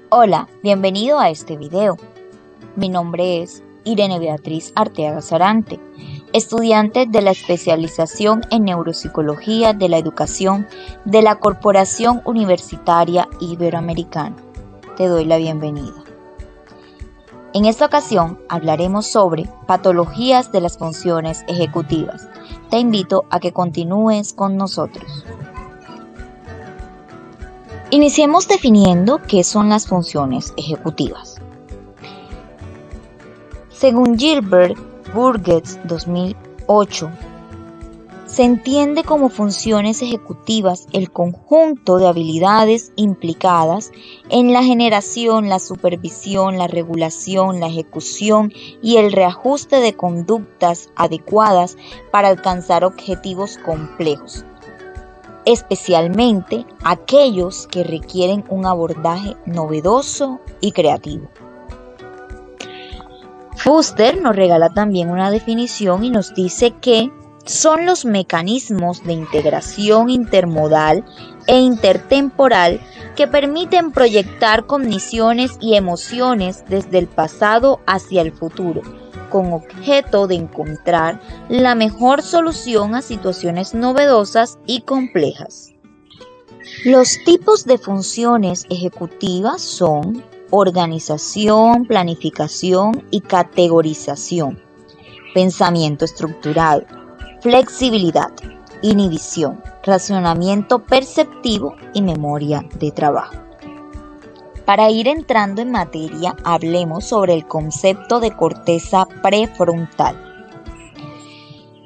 Hola, bienvenido a este video. Mi nombre es Irene Beatriz Arteaga Sarante, estudiante de la especialización en Neuropsicología de la Educación de la Corporación Universitaria Iberoamericana. Te doy la bienvenida. En esta ocasión hablaremos sobre patologías de las funciones ejecutivas. Te invito a que continúes con nosotros. Iniciemos definiendo qué son las funciones ejecutivas. Según Gilbert Burgess 2008, se entiende como funciones ejecutivas el conjunto de habilidades implicadas en la generación, la supervisión, la regulación, la ejecución y el reajuste de conductas adecuadas para alcanzar objetivos complejos, especialmente aquellos que requieren un abordaje novedoso y creativo. Fuster nos regala también una definición y nos dice que son los mecanismos de integración intermodal e intertemporal que permiten proyectar cogniciones y emociones desde el pasado hacia el futuro, con objeto de encontrar la mejor solución a situaciones novedosas y complejas. Los tipos de funciones ejecutivas son organización, planificación y categorización, pensamiento estructurado, flexibilidad, inhibición, razonamiento perceptivo y memoria de trabajo. Para ir entrando en materia, hablemos sobre el concepto de corteza prefrontal.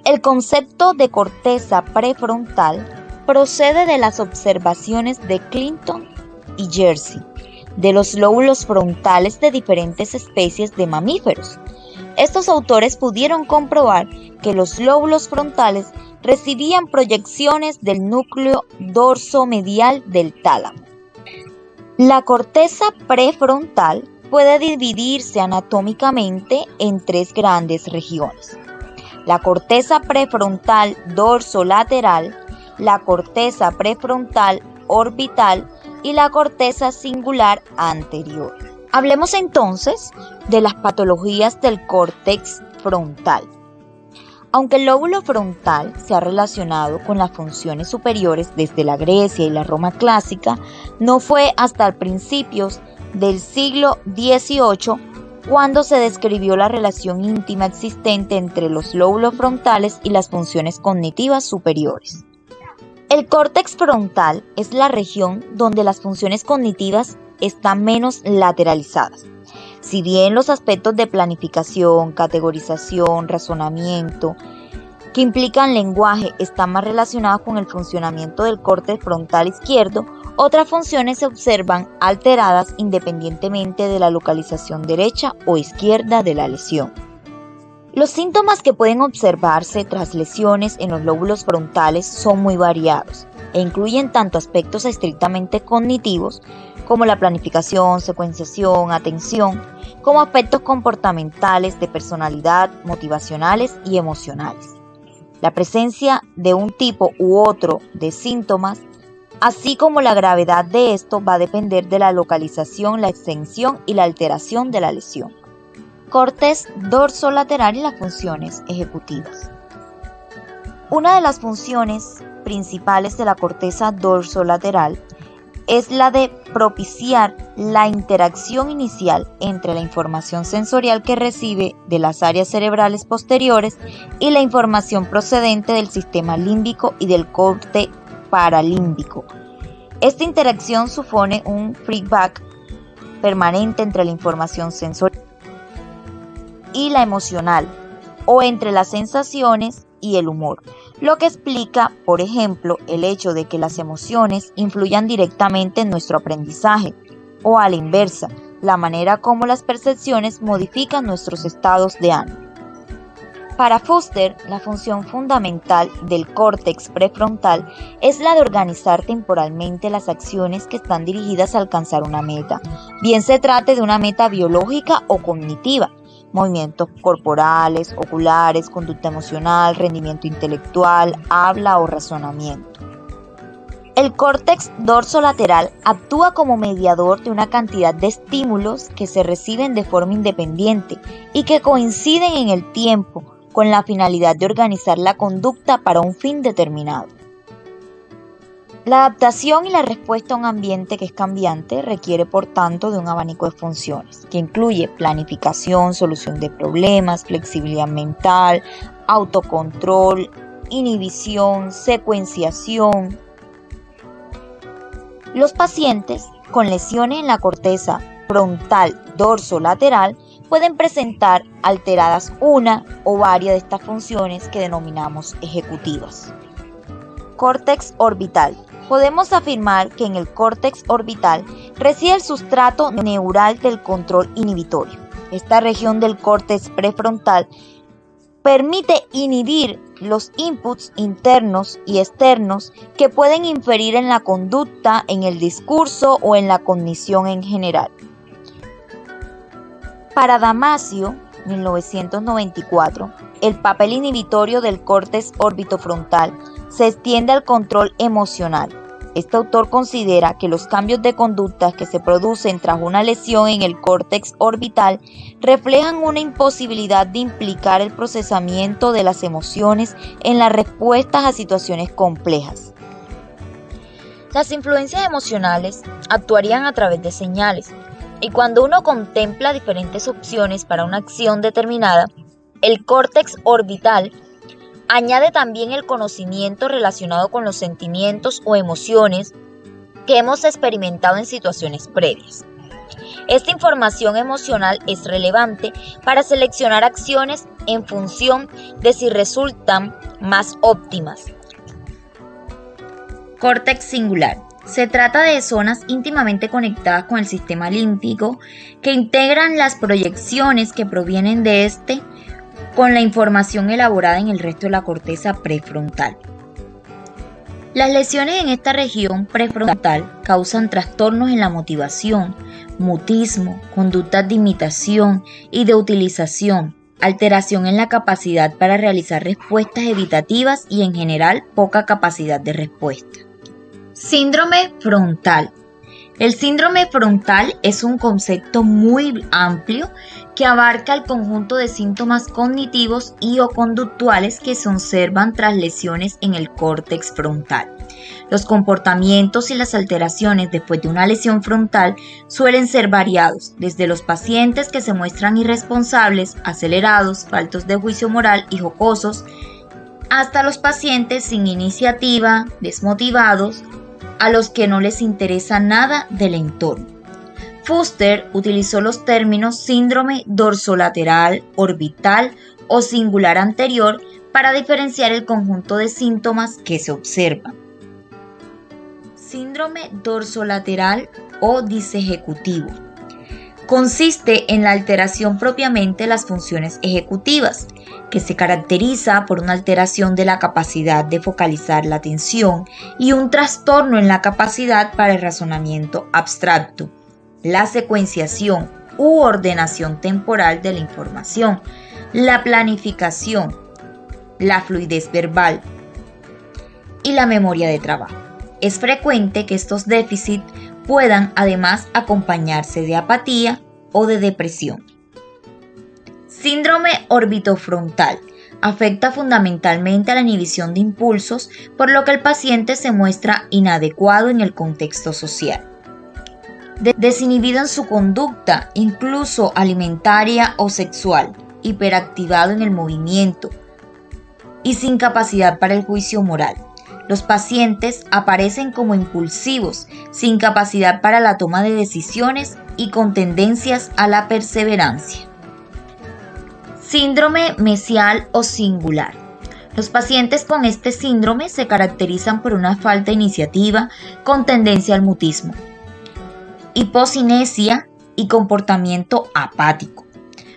El concepto de corteza prefrontal procede de las observaciones de Clinton y Jersey de los lóbulos frontales de diferentes especies de mamíferos. Estos autores pudieron comprobar que los lóbulos frontales recibían proyecciones del núcleo dorsomedial del tálamo. La corteza prefrontal puede dividirse anatómicamente en tres grandes regiones: la corteza prefrontal dorsolateral, la corteza prefrontal orbital y la corteza cingulare anterior. Hablemos entonces de las patologías del córtex frontal. Aunque el lóbulo frontal se ha relacionado con las funciones superiores desde la Grecia y la Roma clásica, no fue hasta principios del siglo XVIII cuando se describió la relación íntima existente entre los lóbulos frontales y las funciones cognitivas superiores. El córtex frontal es la región donde las funciones cognitivas están menos lateralizadas. Si bien los aspectos de planificación, categorización, razonamiento, que implican lenguaje, están más relacionados con el funcionamiento del córtex frontal izquierdo, otras funciones se observan alteradas independientemente de la localización derecha o izquierda de la lesión. Los síntomas que pueden observarse tras lesiones en los lóbulos frontales son muy variados e incluyen tanto aspectos estrictamente cognitivos, como la planificación, secuenciación, atención, como aspectos comportamentales, de personalidad, motivacionales y emocionales. La presencia de un tipo u otro de síntomas, así como la gravedad de esto, va a depender de la localización, la extensión y la alteración de la lesión. Córtex dorsolateral y las funciones ejecutivas. Una de las funciones principales de la corteza dorsolateral es la de propiciar la interacción inicial entre la información sensorial que recibe de las áreas cerebrales posteriores y la información procedente del sistema límbico y del corte paralímbico. Esta interacción supone un feedback permanente entre la información sensorial y la emocional, o entre las sensaciones y el humor, lo que explica, por ejemplo, el hecho de que las emociones influyan directamente en nuestro aprendizaje, o a la inversa, la manera como las percepciones modifican nuestros estados de ánimo. Para Fuster, la función fundamental del córtex prefrontal es la de organizar temporalmente las acciones que están dirigidas a alcanzar una meta, bien se trate de una meta biológica o cognitiva, movimientos corporales, oculares, conducta emocional, rendimiento intelectual, habla o razonamiento. El córtex dorsolateral actúa como mediador de una cantidad de estímulos que se reciben de forma independiente y que coinciden en el tiempo con la finalidad de organizar la conducta para un fin determinado. La adaptación y la respuesta a un ambiente que es cambiante requiere, por tanto, de un abanico de funciones, que incluye planificación, solución de problemas, flexibilidad mental, autocontrol, inhibición, secuenciación. Los pacientes con lesiones en la corteza frontal dorsolateral pueden presentar alteradas una o varias de estas funciones que denominamos ejecutivas. Córtex orbital. Podemos afirmar que en el córtex orbital reside el sustrato neural del control inhibitorio. Esta región del córtex prefrontal permite inhibir los inputs internos y externos que pueden inferir en la conducta, en el discurso o en la cognición en general. Para Damasio, 1994, el papel inhibitorio del córtex orbitofrontal se extiende al control emocional. Este autor considera que los cambios de conducta que se producen tras una lesión en el córtex orbital reflejan una imposibilidad de implicar el procesamiento de las emociones en las respuestas a situaciones complejas. Las influencias emocionales actuarían a través de señales, y cuando uno contempla diferentes opciones para una acción determinada, el córtex orbital añade también el conocimiento relacionado con los sentimientos o emociones que hemos experimentado en situaciones previas. Esta información emocional es relevante para seleccionar acciones en función de si resultan más óptimas. Córtex singular. Se trata de zonas íntimamente conectadas con el sistema límbico que integran las proyecciones que provienen de este con la información elaborada en el resto de la corteza prefrontal. Las lesiones en esta región prefrontal causan trastornos en la motivación, mutismo, conductas de imitación y de utilización, alteración en la capacidad para realizar respuestas evitativas y en general poca capacidad de respuesta. Síndrome frontal. El síndrome frontal es un concepto muy amplio que abarca el conjunto de síntomas cognitivos y o conductuales que se observan tras lesiones en el córtex frontal. Los comportamientos y las alteraciones después de una lesión frontal suelen ser variados, desde los pacientes que se muestran irresponsables, acelerados, faltos de juicio moral y jocosos, hasta los pacientes sin iniciativa, desmotivados, a los que no les interesa nada del entorno. Fuster utilizó los términos síndrome dorsolateral, orbital o singular anterior para diferenciar el conjunto de síntomas que se observan. Síndrome dorsolateral o disejecutivo. Consiste en la alteración propiamente de las funciones ejecutivas, que se caracteriza por una alteración de la capacidad de focalizar la atención y un trastorno en la capacidad para el razonamiento abstracto, la secuenciación u ordenación temporal de la información, la planificación, la fluidez verbal y la memoria de trabajo. Es frecuente que estos déficits puedan además acompañarse de apatía o de depresión. Síndrome orbitofrontal. Afecta fundamentalmente a la inhibición de impulsos, por lo que el paciente se muestra inadecuado en el contexto social. Desinhibido en su conducta, incluso alimentaria o sexual, hiperactivado en el movimiento y sin capacidad para el juicio moral. Los pacientes aparecen como impulsivos, sin capacidad para la toma de decisiones y con tendencias a la perseverancia. Síndrome mesial o singular. Los pacientes con este síndrome se caracterizan por una falta de iniciativa con tendencia al mutismo, hipocinesia y comportamiento apático.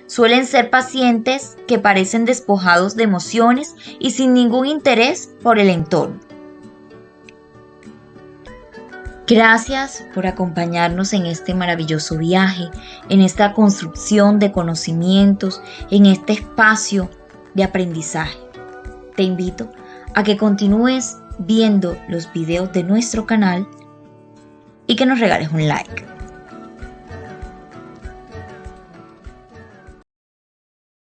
Suelen ser pacientes que parecen despojados de emociones y sin ningún interés por el entorno. Gracias por acompañarnos en este maravilloso viaje, en esta construcción de conocimientos, en este espacio de aprendizaje. Te invito a que continúes viendo los videos de nuestro canal y que nos regales un like.